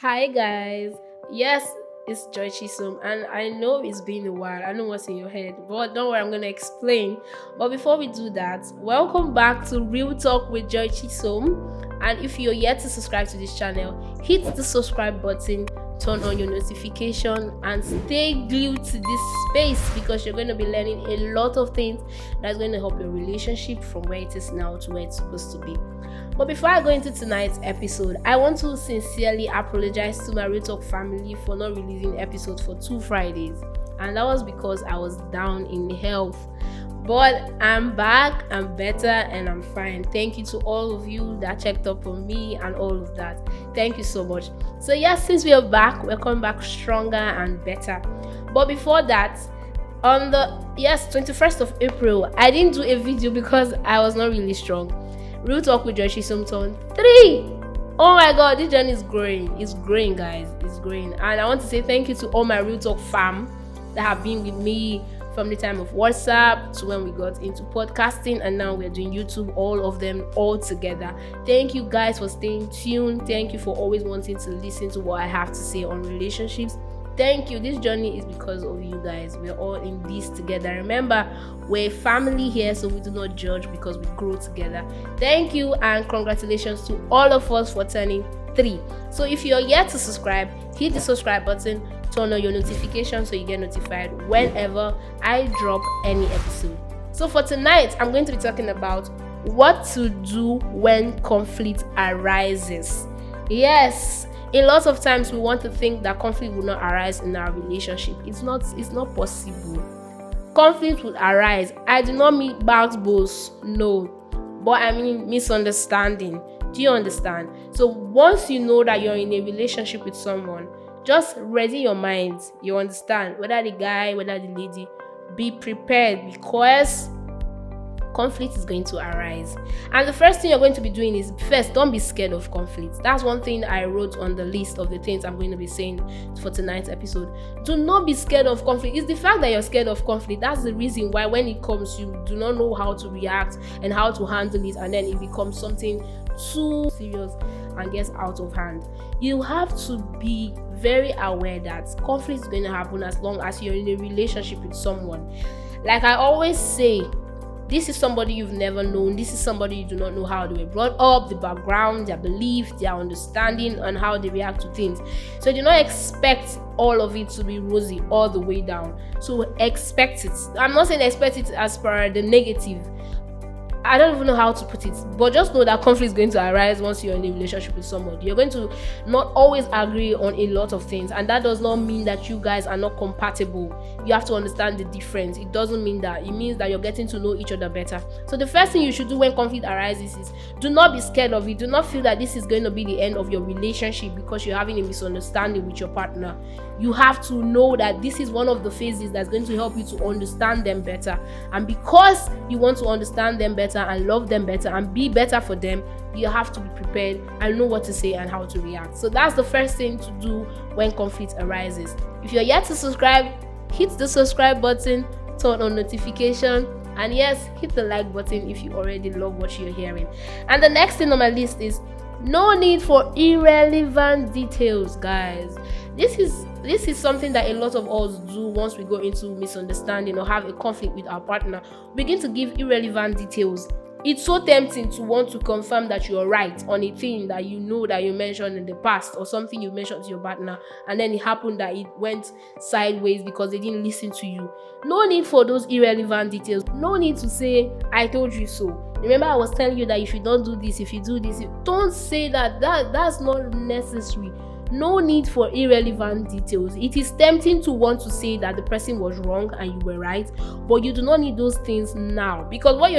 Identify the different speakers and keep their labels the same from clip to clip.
Speaker 1: Hi guys. Yes, it's Joy Chisholm, and I know it's been a while. I know what's in your head, but don't worry, I'm gonna explain. But before we do that, welcome back to Real Talk with Joy Chisholm. And if you're yet to subscribe to this channel, hit the subscribe button, turn on your notification, and stay glued to this space because you're going to be learning a lot of things that's going to help your relationship from where it is now to where it's supposed to be. But before I go into tonight's episode, I want to sincerely apologize to my Real Talk family for not releasing episodes for 2 Fridays. And that was because I was down in health. But I'm back, I'm better, and I'm fine. Thank you to all of you that checked up on me and all of that. Thank you so much. So yes, since we are back, we're coming back stronger and better. But before that, on the 21st of April, I didn't do a video because I was not really strong. Real Talk with Joy Chisholm 3. Oh my god, this journey is growing. It's growing, guys. It's growing. And I want to say thank you to all my Real Talk fam that have been with me from the time of WhatsApp to when we got into podcasting, and now we're doing YouTube, all of them all together. Thank you guys for staying tuned. Thank you for always wanting to listen to what I have to say on relationships. Thank you. This journey is because of you guys. We're all in this together. Remember, we're family here, so we do not judge because we grow together. Thank you, and congratulations to all of us for turning 3. So if you're yet to subscribe, hit the subscribe button, turn on your notifications so you get notified whenever I drop any episode. So for tonight, I'm going to be talking about what to do when conflict arises. Yes, a lot of times we want to think that conflict will not arise in our relationship. It's not possible. Conflict will arise. I do not mean battles, no, but I mean misunderstanding. Do you understand? So once you know that you're in a relationship with someone, just ready your mind. You understand? Whether the guy, whether the lady, be prepared because conflict is going to arise. And the first thing you're going to be doing is, first, don't be scared of conflict. That's one thing I wrote on the list of the things I'm going to be saying for tonight's episode. Do not be scared of conflict. It's the fact that you're scared of conflict. That's the reason why when it comes, you do not know how to react and how to handle it, and then it becomes something too serious and gets out of hand. You have to be very aware that conflict is going to happen as long as you're in a relationship with someone. Like I always say, this is somebody you've never known. This is somebody you do not know how they were brought up, the background, their belief, their understanding, and how they react to things. So do not expect all of it to be rosy all the way down. So expect it. I'm not saying expect it as per the negative. I don't even know how to put it, but just know that conflict is going to arise once you're in a relationship with somebody. You're going to not always agree on a lot of things, and that does not mean that you guys are not compatible. You have to understand the difference. It doesn't mean that. It means that you're getting to know each other better. So the first thing you should do when conflict arises is do not be scared of it. Do not feel that this is going to be the end of your relationship because you're having a misunderstanding with your partner. You have to know that this is one of the phases that's going to help you to understand them better. And because you want to understand them better and love them better and be better for them, you have to be prepared and know what to say and how to react. So that's the first thing to do when conflict arises. If you're yet to subscribe, hit the subscribe button, turn on notification, and yes, hit the like button if you already love what you're hearing. And the next thing on my list is no need for irrelevant details, guys. This is something that a lot of us do once we go into misunderstanding or have a conflict with our partner. We begin to give irrelevant details. It's so tempting to want to confirm that you're right on a thing that you know that you mentioned in the past, or something you mentioned to your partner, and then it happened that it went sideways because they didn't listen to you. No need for those irrelevant details. No need to say, I told you so. Remember, I was telling you that if you don't do this, if you do this, don't say that. That's not necessary. No need for irrelevant details. It is tempting to want to say that the person was wrong and you were right, but you do not need those things now, because what are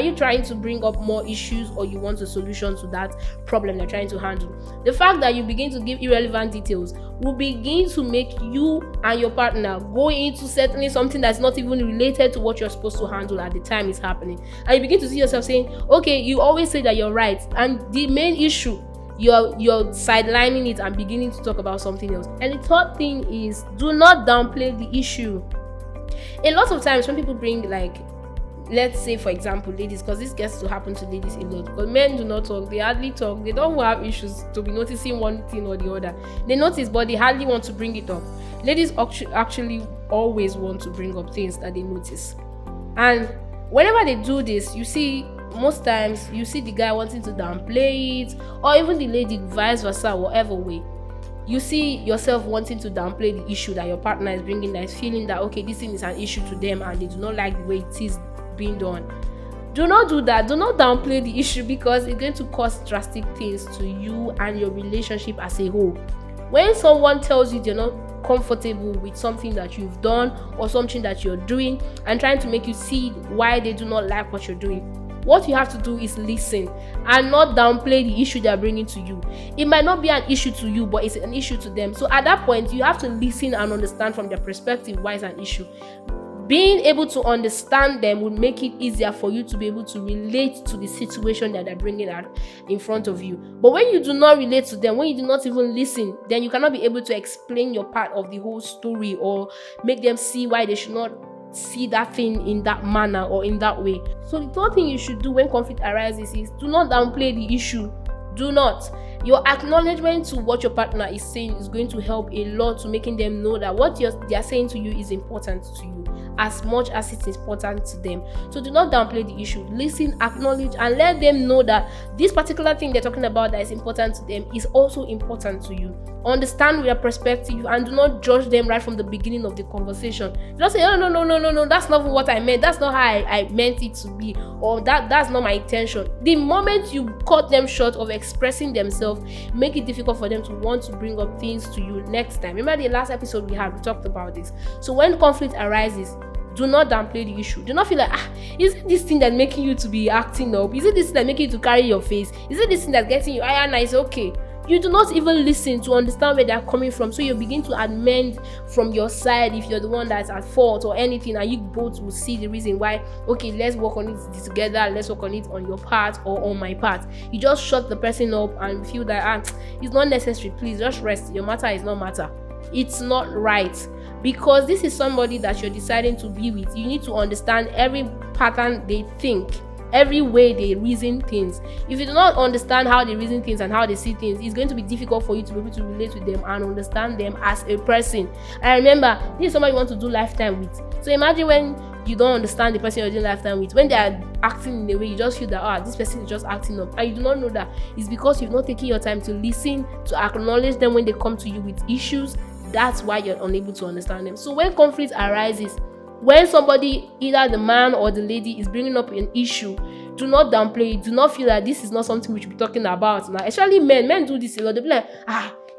Speaker 1: you trying to bring up more issues, or you want a solution to that problem they're trying to handle? The fact that you begin to give irrelevant details will begin to make you and your partner go into certainly something that's not even related to what you're supposed to handle at the time it's happening, and you begin to see yourself saying, okay, you always say that you're right, and the main issue, you're sidelining it and beginning to talk about something else. And the third thing is, do not downplay the issue. A lot of times when people bring like let's say for example ladies, because this gets to happen to ladies a lot, because men do not talk, they hardly talk, they don't have issues to be noticing one thing or the other. They notice but they hardly want to bring it up. Ladies actually always want to bring up things that they notice, and whenever they do this, you see most times you see the guy wanting to downplay it, or even the lady vice versa, whatever way. You see yourself wanting to downplay the issue that your partner is bringing, that is feeling that okay, this thing is an issue to them and they do not like the way it is being done. Do not do that. Do not downplay the issue, because it's going to cause drastic things to you and your relationship as a whole. When someone tells you they're not comfortable with something that you've done or something that you're doing and trying to make you see why they do not like what you're doing, what you have to do is listen and not downplay the issue they're bringing to you. It might not be an issue to you, but it's an issue to them. So at that point, you have to listen and understand from their perspective why it's an issue. Being able to understand them would make it easier for you to be able to relate to the situation that they're bringing out in front of you. But when you do not relate to them, when you do not even listen, then you cannot be able to explain your part of the whole story or make them see why they should not see that thing in that manner or in that way. So the third thing you should do when conflict arises is do not downplay the issue. Do not. Your acknowledgement to what your partner is saying is going to help a lot to making them know that what they are saying to you is important to you as much as it is important to them. So do not downplay the issue. Listen, acknowledge, and let them know that this particular thing they're talking about that is important to them is also important to you. Understand their perspective and do not judge them right from the beginning of the conversation. Just say, no, that's not what I meant. That's not how I meant it to be, or that's not my intention. The moment you cut them short of expressing themselves, make it difficult for them to want to bring up things to you next time. Remember the last episode we talked about this. So when conflict arises, do not downplay the issue. Do not feel like, is it this thing that's making you to be acting up? Is it this thing that's making you to carry your face? Is it this thing that's getting you nice? Okay. You do not even listen to understand where they're coming from. So you begin to amend from your side if you're the one that's at fault or anything, and you both will see the reason why, okay, let's work on it together, let's work on it on your part or on my part. You just shut the person up and feel that it's not necessary, please just rest, your matter is not matter. It's not right, because this is somebody that you're deciding to be with. You need to understand every pattern they think, every way they reason things. If you do not understand how they reason things and how they see things, it's going to be difficult for you to be able to relate with them and understand them as a person. And remember, this is somebody you want to do lifetime with. So imagine when you don't understand the person you're doing lifetime with, when they are acting in a way you just feel that this person is just acting up, and you do not know that it's because you've not taken your time to listen, to acknowledge them when they come to you with issues. That's why you're unable to understand them. So when conflict arises, when somebody, either the man or the lady, is bringing up an issue, do not downplay it. Do not feel that this is not something we should be talking about now. Especially men do this a lot. They'll be like,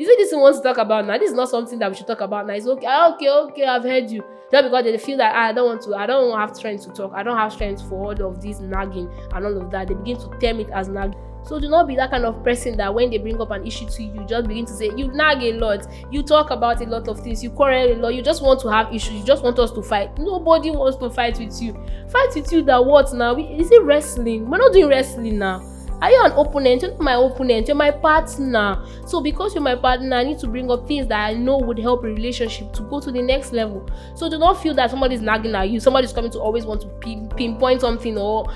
Speaker 1: is it this we want to talk about now? This is not something that we should talk about now. It's okay, okay, I've heard you. Just because they feel like, I don't have strength to talk. I don't have strength for all of this nagging and all of that. They begin to term it as nagging. So do not be that kind of person that when they bring up an issue to you, just begin to say, you nag a lot, you talk about a lot of things, you quarrel a lot, you just want to have issues, you just want us to fight. Nobody wants to fight with you. Fight with you that what now? Is it wrestling? We're not doing wrestling now. Are you an opponent? You're not my opponent, you're my partner. So because you're my partner, I need to bring up things that I know would help a relationship to go to the next level. So do not feel that somebody's nagging at you, somebody's coming to always want to pinpoint something or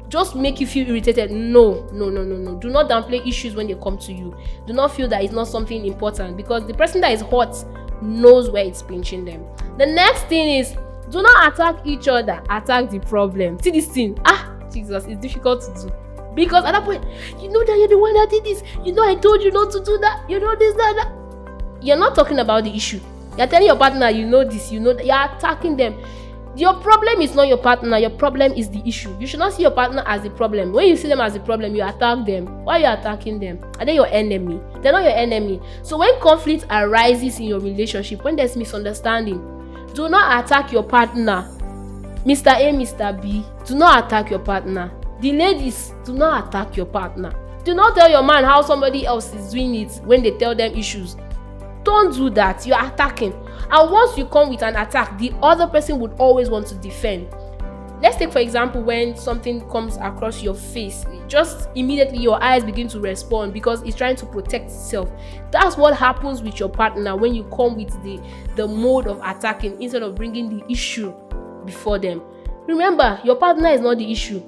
Speaker 1: just make you feel irritated. No. Do not downplay issues when they come to you. Do not feel that it's not something important, because the person that is hot knows where it's pinching them. The next thing is, do not attack each other, attack the problem. See this thing? Jesus, it's difficult to do. Because at that point, you know that you're the one that did this. You know I told you not to do that. You know this, that. You're not talking about the issue. You're telling your partner, you know this, you know that. You're attacking them. Your problem is not your partner. Your problem is the issue. You should not see your partner as the problem. When you see them as the problem, you attack them. Why are you attacking them? Are they your enemy? They're not your enemy. So when conflict arises in your relationship, when there's misunderstanding, do not attack your partner. Mr. A, Mr. B, do not attack your partner. The ladies, do not attack your partner. Do not tell your man how somebody else is doing it when they tell them issues. Don't do that. You're attacking. And once you come with an attack, the other person would always want to defend. Let's take, for example, when something comes across your face, just immediately your eyes begin to respond because it's trying to protect itself. That's what happens with your partner when you come with the mode of attacking instead of bringing the issue before them. Remember, your partner is not the issue.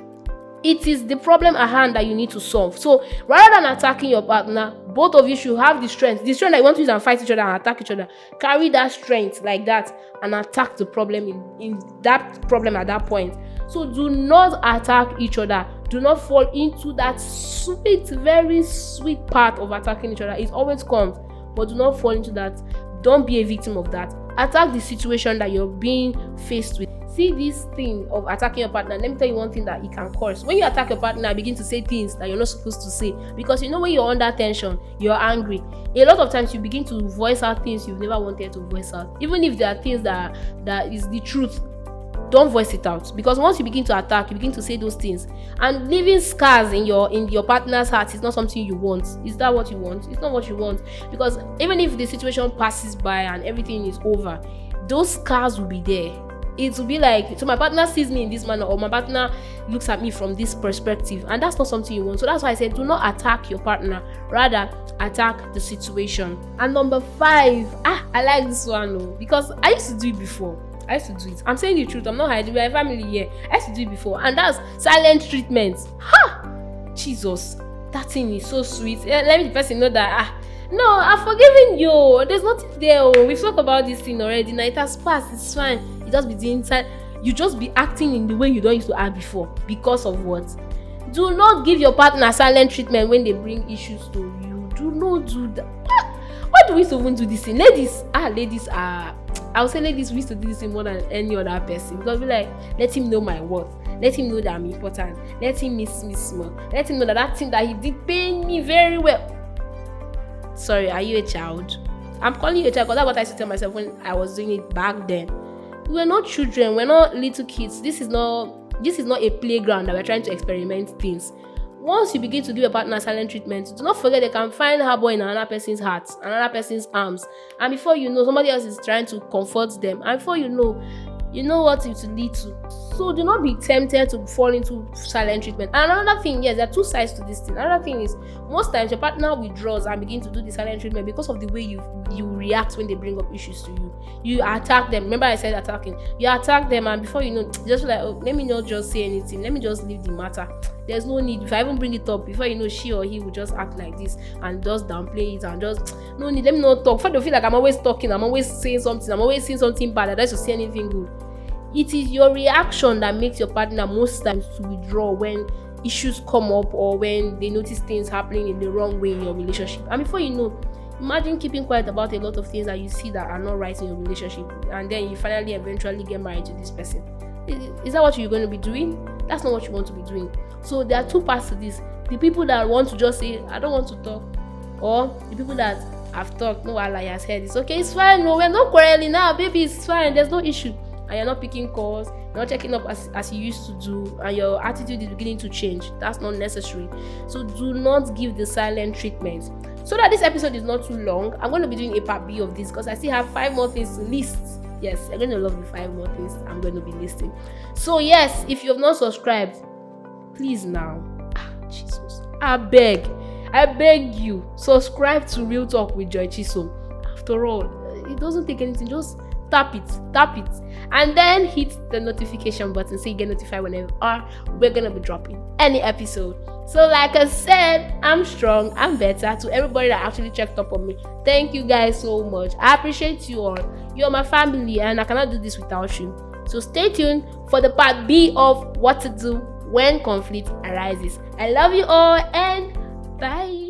Speaker 1: It is the problem at hand that you need to solve. So rather than attacking your partner, both of you should have the strength that you want to use and fight each other and attack each other. Carry that strength like that and attack the problem in that problem at that point. So do not attack each other. Do not fall into that sweet, very sweet part of attacking each other. It always comes, but do not fall into that. Don't be a victim of that. Attack the situation that you're being faced with. See this thing of attacking your partner. Let me tell you one thing that it can cause. When you attack your partner, begin to say things that you're not supposed to say, because when you're under tension, you're angry. A lot of times you begin to voice out things you've never wanted to voice out, even if there are things that is the truth. Don't voice it out, because once you begin to attack, you begin to say those things, and leaving scars in your partner's heart is not something you want. Is that what you want? It's not what you want, because even if the situation passes by and everything is over, those scars will be there. It will be like, so my partner sees me in this manner, or my partner looks at me from this perspective, and that's not something you want. So that's why I said, do not attack your partner, rather attack the situation. And number 5, I like this one though, because I used to do it before. I'm saying the truth. I'm not hiding. We're a family here. I used to do it before, and that's silent treatment. Jesus, that thing is so sweet. Let me the person know that no, I've forgiven you. There's nothing there. We've talked about this thing already. Now it has passed. It's fine. You just be doing inside. You just be acting in the way you don't used to act before. Because of what? Do not give your partner silent treatment when they bring issues to you. Do not do that. Why do we even do this thing? Ladies are. I would say ladies, we used to do this thing more than any other person, because we like, let him know my worth. Let him know that I'm important. Let him miss me small. Let him know that thing that he did pain me very well. Sorry, are you a child? I'm calling you a child because that's what I used to tell myself when I was doing it back then. We're not children. We're not little kids. This is not a playground that we're trying to experiment things. Once you begin to give your partner silent treatment, do not forget they can find harbor in another person's heart, another person's arms, and before you know, somebody else is trying to comfort them, and before you know what it will lead to. So do not be tempted to fall into silent treatment. And another thing, yes, there are two sides to this thing. Another thing is, most times your partner withdraws and begin to do the silent treatment because of the way you react when they bring up issues to you. You attack them. Remember I said attacking. You attack them, and before you know, just like, let me not just say anything. Let me just leave the matter. There's no need. If I even bring it up, before you know, she or he will just act like this and just downplay it and just, no need. Let me not talk. Before they feel like I'm always talking, I'm always saying something, I'm always saying something bad, I don't say anything good. It is your reaction that makes your partner most times to withdraw when issues come up or when they notice things happening in the wrong way in your relationship. And before you know, imagine keeping quiet about a lot of things that you see that are not right in your relationship, and then you finally eventually get married to this person. Is that what you're going to be doing? That's not what you want to be doing. So there are two parts to this. The people that want to just say, I don't want to talk, or the people that have talked, no, Allah has heard, it's okay, it's fine, no, we're not quarreling now, baby, it's fine, there's no issue. And you're not picking calls, you're not checking up as you used to do, and your attitude is beginning to change. That's not necessary. So do not give the silent treatment. So that this episode is not too long, I'm going to be doing a part B of this because I still have 5 more things to list. Yes, you're going to love the 5 more things I'm going to be listing. So yes, if you have not subscribed, please now, Jesus, I beg you, subscribe to Real Talk with Joy Chisom. After all, it doesn't take anything, just tap it, and then hit the notification button so you get notified whenever we're gonna be dropping any episode. So like I said, I'm strong, I'm better. To everybody that actually checked up on me, thank you guys so much. I appreciate you all. You're my family, and I cannot do this without you. So stay tuned for the part B of what to do when conflict arises. I love you all, and bye.